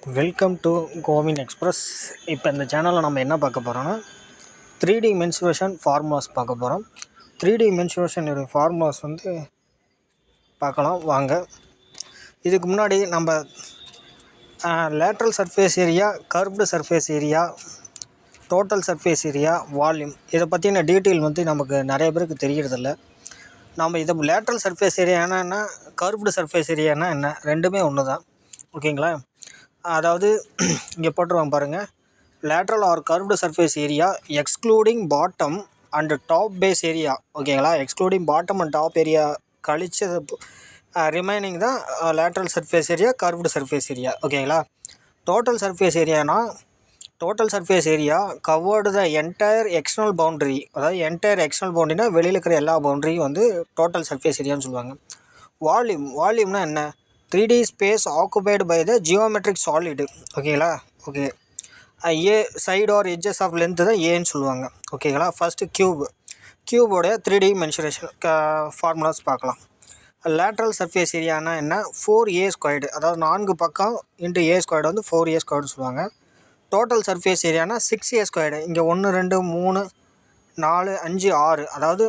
Welcome to CoWIN express. இப்போ இந்த சேனலில் நம்ம என்ன பார்க்க போகிறோன்னா 3D மென்சுரேஷன் ஃபார்முலாஸ் பார்க்க போகிறோம். 3D மென்சுரேஷனுடைய ஃபார்முலாஸ் பார்க்கலாம் வாங்க. இதுக்கு முன்னாடி நம்ம lateral surface area, curved surface area, total surface area, volume இதை பற்றின டீட்டெயில் நமக்கு நிறைய பேருக்கு தெரியறதில்ல. நம்ம இதை லேட்ரல் சர்ஃபேஸ் ஏரியானா என்ன, கர்வ்டு சர்ஃபேஸ் ஏரியானா என்ன, ரெண்டுமே ஒன்று தான். ஓகேங்களா? அதாவது இங்கே போட்டுருவாங்க பாருங்கள், lateral or curved surface area excluding bottom and top base area. ஓகேங்களா? Excluding bottom and top area கழிச்சது ரிமைனிங் தான் lateral surface area, curved surface area. ஓகேங்களா? டோட்டல் சர்ஃபேஸ் ஏரியானா, total surface area covered the entire external boundary. அதாவது entire external பவுண்ட்ரினா வெளியில் இருக்கிற எல்லா பவுண்ட்ரியும் டோட்டல் சர்ஃபேஸ் ஏரியான்னு சொல்லுவாங்க. வால்யூம்னா என்ன, 3D space occupied by the geometric solid. ஓகேங்களா? Okay, a side or edges of length தான் ஏன்னு சொல்லுவாங்க. ஓகேங்களா? ஃபஸ்ட்டு க்யூபோடைய 3D மென்சுரேஷன் ஃபார்முலாஸ் பார்க்கலாம். லேட்ரல் சர்ஃபேஸ் ஏரியானா என்ன, 4a², அதாவது 4 பக்கம் இன்ட்டு a² 4a² சொல்லுவாங்க. டோட்டல் சர்ஃபேஸ் ஏரியானா 6a². இங்கே 1 2 3 4 5 6, அதாவது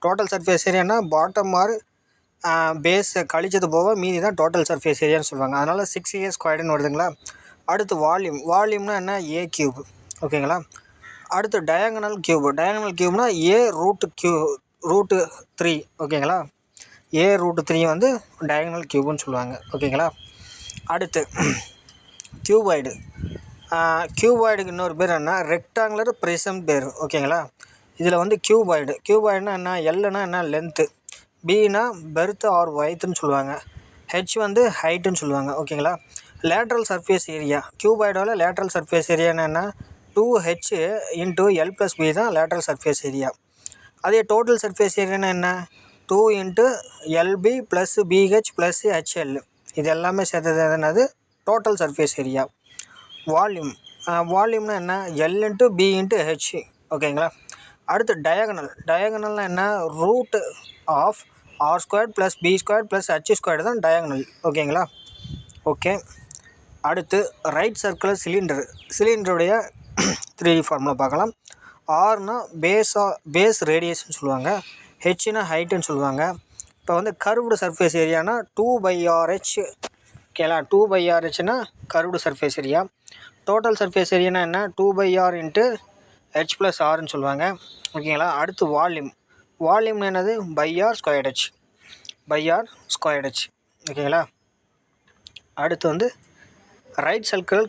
டோட்டல் சர்ஃபேஸ் ஏரியானா பாட்டம் ஆர் பேஸ் கழிச்சது போக மீதி தான் டோட்டல் சர்ஃபேஸ் ஏரியான்னு சொல்லுவாங்க. அதனால் 6a² வருதுங்களா. அடுத்து வால்யூம்னா என்ன, a³. ஓகேங்களா? அடுத்து டயகனல் கியூப்னா a√3. ஓகேங்களா? a√3 டயகனல் கியூப்னு சொல்லுவாங்க. ஓகேங்களா? அடுத்து கியூபாய்டுக்கு இன்னொரு பேர் என்ன, ரெக்டாங்குலர் ப்ரிசம் பேர். ஓகேங்களா? இதில் கியூபாய்டுனா என்ன, எல்லுனா என்ன, லென்த்து, பின்னா பெர்த் ஆர் வைத்துன்னு சொல்லுவாங்க, ஹெச் ஹைட்டுன்னு சொல்லுவாங்க. ஓகேங்களா? லேட்ரல் சர்ஃபேஸ் ஏரியா கியூபாய்டோட லேட்ரல் சர்ஃபேஸ் ஏரியானா என்ன, 2h இன்ட்டு l+b தான் லேட்ரல் சர்ஃபேஸ் ஏரியா. அதே டோட்டல் சர்ஃபேஸ் ஏரியானா என்ன, 2 இன்ட்டு lb + bh + hl. இது எல்லாமே சேர்த்தது என்னது, டோட்டல் சர்ஃபேஸ் ஏரியா. வால்யூம்னா என்ன, l into b into h. ஓகேங்களா? அடுத்து டயகனல்னா என்ன, root of r² + b² + h² தான் டயகனல். ஓகேங்களா? ஓகே. அடுத்து ரைட் சர்க்குலர் சிலிண்டருடைய 3D ஃபார்முலா பார்க்கலாம். ஆர்னா பேஸ் ரேடியஸ்ன்னு சொல்லுவாங்க, ஹெச்னா ஹைட்டுன்னு சொல்லுவாங்க. இப்போ கர்வ்டு சர்ஃபேஸ் ஏரியானா 2/rh. ஓகேங்களா? 2/rhனா curved surface area. Total surface ஏரியானா என்ன, 2/r இன்ட்டு h + rன்னு சொல்லுவாங்க. ஓகேங்களா? அடுத்து வால்யூம் என்னது, r²h. ஓகேங்களா? அடுத்து ரைட் சர்க்கிள்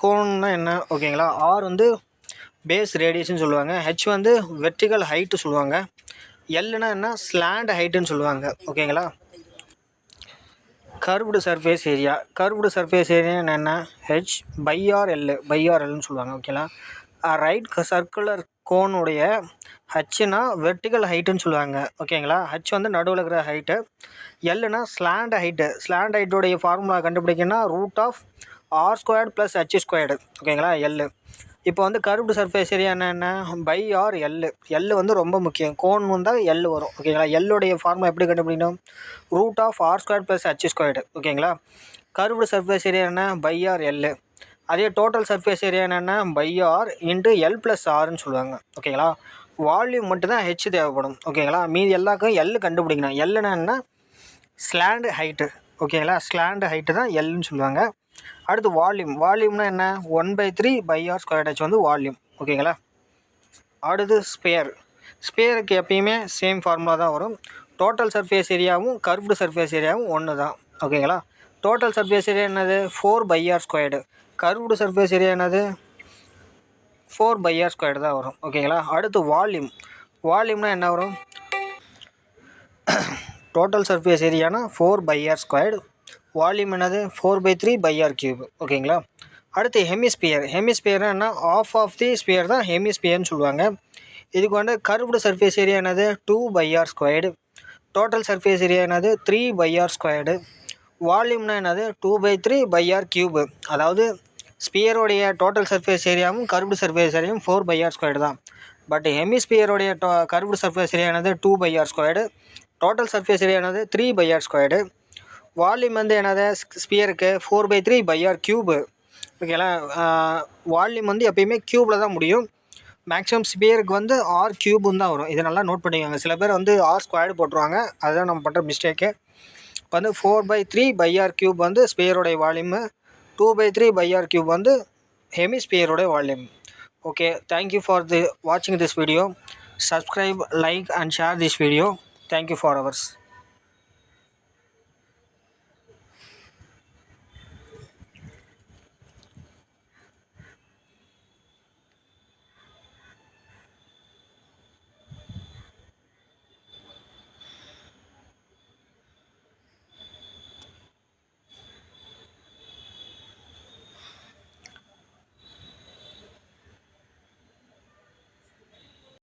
கோணுன்னா என்ன, ஓகேங்களா? ஆர் பேஸ் ரேடியஸ்ன்னு சொல்லுவாங்க, ஹெச் வெர்டிகல் ஹைட்டு சொல்லுவாங்க, எல்லுனா என்ன, ஸ்லாண்ட் ஹைட்டுன்னு சொல்லுவாங்க. ஓகேங்களா? கர்வ்டு சர்ஃபேஸ் ஏரியா என்ன, h/rlன்னு சொல்லுவாங்க. ஓகேங்களா? ரைட் சர்க்குலர் கோனுடைய ஹச்னா வெர்டிகல் ஹைட்டுன்னு சொல்லுவாங்க. ஓகேங்களா? ஹச் நடுவில் இருக்கிற ஹைட்டு, எல்லுனா ஸ்லாண்ட் ஹைட்டோடைய ஃபார்முலா கண்டுபிடிக்கணும்னா √r² + h². ஓகேங்களா? எல். இப்போ கர்வ்டு சர்ஃபேஸ் ஏரியா என்ன, l ரொம்ப முக்கியம். கோன் எல் வரும். ஓகேங்களா? எல்லுடைய ஃபார்முலா எப்படி கண்டுபிடிக்கணும், √r² + h². ஓகேங்களா? கர்வ்டு சர்ஃபேஸ் ஏரியா என்ன, l. அதே டோட்டல் சர்ஃபேஸ் ஏரியா என்னென்னா r இன்ட்டு l + rன்னு சொல்லுவாங்க. ஓகேங்களா? வால்யூம் மட்டும்தான் ஹெச் தேவைப்படும். ஓகேங்களா? மீதி எல்லாருக்கும் எல் கண்டுபிடிக்கணும். எல்லுனா என்ன, ஸ்லாண்ட் ஹைட்டு. ஓகேங்களா? ஸ்லாண்ட் ஹைட்டு தான் எல்லுன்னு சொல்லுவாங்க. அடுத்து வால்யூம்னா என்ன, 1/3/r²h வால்யூம். ஓகேங்களா? அடுத்து ஸ்பேருக்கு எப்பயுமே சேம் ஃபார்முலா தான் வரும். டோட்டல் சர்ஃபேஸ் ஏரியாவும் கர்வ்டு சர்ஃபேஸ் ஏரியாவும் ஒன்று தான். ஓகேங்களா? டோட்டல் சர்ஃபேஸ் ஏரியா என்னது, 4/r². கர்வ்டு சர்ஃபேஸ் ஏரியா என்னது, 4/r² தான் வரும். ஓகேங்களா? அடுத்து வால்யூம்னா என்ன வரும், டோட்டல் சர்ஃபேஸ் ஏரியானா 4/r², வால்யூம் என்னது 4/3/r³. ஓகேங்களா? அடுத்து ஹெமிஸ்பியர்னா என்ன, ஆஃப் தி ஸ்பியர் தான் ஹெமிஸ்பியர்னு சொல்லுவாங்க. இதுக்கு கர்வ்டு சர்ஃபேஸ் ஏரியா என்னது, 2/r². டோட்டல் சர்ஃபேஸ் ஏரியா என்னது, 3/r². வால்யூம்னா என்னது, 2/3/r³. அதாவது ஸ்பியரோடைய டோட்டல் சர்ஃபேஸ் ஏரியாவும் கர்வ்டு சர்ஃபேஸ் ஏரியாவும் 4/r² தான். பட் ஹெமிஸ்பியரோடைய கர்வ்டு சர்ஃபேஸ் ஏரியா என்னது 2/r², டோட்டல் சர்ஃபேஸ் ஏரியா என்னது 3/r². வால்யூம் வந்து என்னது ஸ்பியருக்கு 4/3/r³ ஓகேங்களா. வால்யூம் வந்து எப்பயுமே க்யூபில் தான் முடியும். மேக்ஸிமம் ஸ்பியருக்கு வந்து r³ தான் வரும். இதை நல்லா நோட் பண்ணிக்கோங்க. சில பேர் வந்து r² போட்டுருவாங்க, அதுதான் நம்ம பண்ணுற மிஸ்டேக்கு. இப்போ வந்து 4/3/r³ வந்து ஸ்பியரோடைய வால்யூமு, 2/3/r³ வந்து ஹெமிஸ்பியரோடைய வால்யூம். ஓகே, தேங்க்யூ ஃபார் வாட்சிங் this video. Subscribe, like and share this video. Thank you for hours.